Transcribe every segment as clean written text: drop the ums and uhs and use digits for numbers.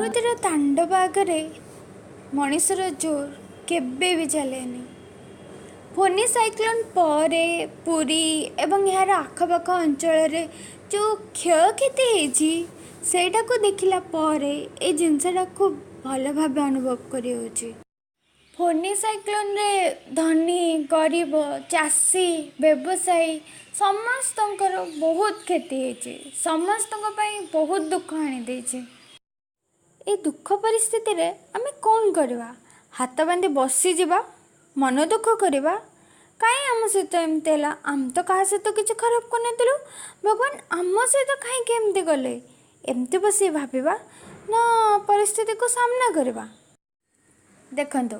प्रकृतिर तांडव आगे मनीषर जोर केबे भी चलेनी। फोनी साइक्लोन परे पुरी एवं यार आखपाख अंचल जो क्षयक्षति होती सेटा को देखला परे ए जिनसटा खूब भल भाव अनुभव करी होची। फोनी साइक्लोन रे धनी गरीब चाषी व्यवसायी समस्तंकर बहुत क्षति होती, समस्त बहुत दुख आनी देछि। ए दुख परिस्थिति रे आमे कौन करवा? हाथ बांधि बसी जीवा, मन दुख करवा? कहीं आम सहित एमती है? आम तो क्या सहित किसी खराब कर भगवान आम सहित कहीं एमती गले? एमती बस भाविबा ना परिस्थिति को सामना करवा? देखंतु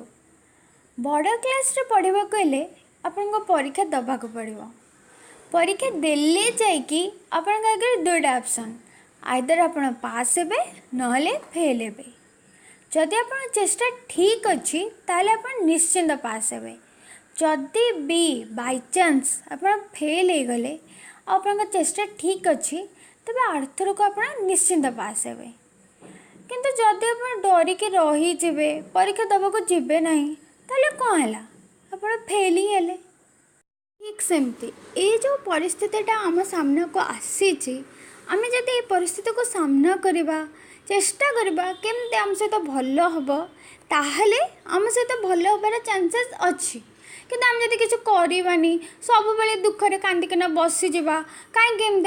बड़ क्लास रे पढ़ा हेले आपण परीक्षा दबा को पड़ो। परीक्षा देले जाइकी आपण आगे दुईटा ऑप्शन, आइदर आपण पास हेबे नहले फेल हेबे। जदि आपण चेष्टा ठीक अच्छी ताले आपण निश्चिंत पास हेबे। जदि भी बाय चांस आपण फेल हो गले आपण चेष्टा ठीक अच्छी तबे आर्थर को आपण निश्चिंत पास हेबे। किंतु जदि आपण डरिकी रही जिवे परीक्षा दबाको जिबे नहीं ताले कौन है? आपण फेल ही हेले। ठीक सेमती ये जो परिस्थितिटा आम सामना को आसी आमे जदि ये परिस्थिति को सामना करवा चेष्टा करवा केमती आम सहित भल हम ताहले आम सहित भल हबार चांसेस अच्छी। किंतु आम जदि किसी करवानी सब बेले दुखरे कांदिकिना बसी जावा कहीं गेम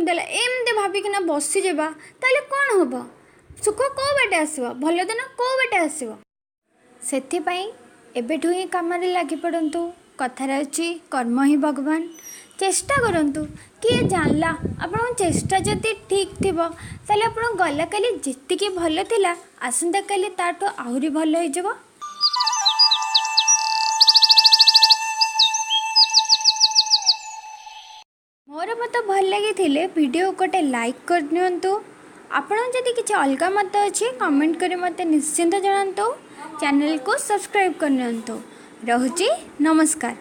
देला एमती भाविकिना बसी जावा ताले कौन हम? सुख कौ बाटे आसो? भल दिन कौ बाटे आसो? सेथिपाई एबेठु ही काम लगी पड़तु। कथार अच्छी कर्म ही भगवान। चेष्टा करंतु किए जानला आपण चेष्टा जदि ठीक थी ताले आपण गला काली जितिकी भल थिला आसंता काली ताठो आहुरी भल हो जाव। मोर मत भल लगी थिले वीडियो गोटे लाइक कर दियंतु। आपण जदि किछि अलगा मत अछि कमेंट करी मते निश्चिंत जणांतु। चैनल को सब्सक्राइब कर नियंतु। रहुची नमस्कार।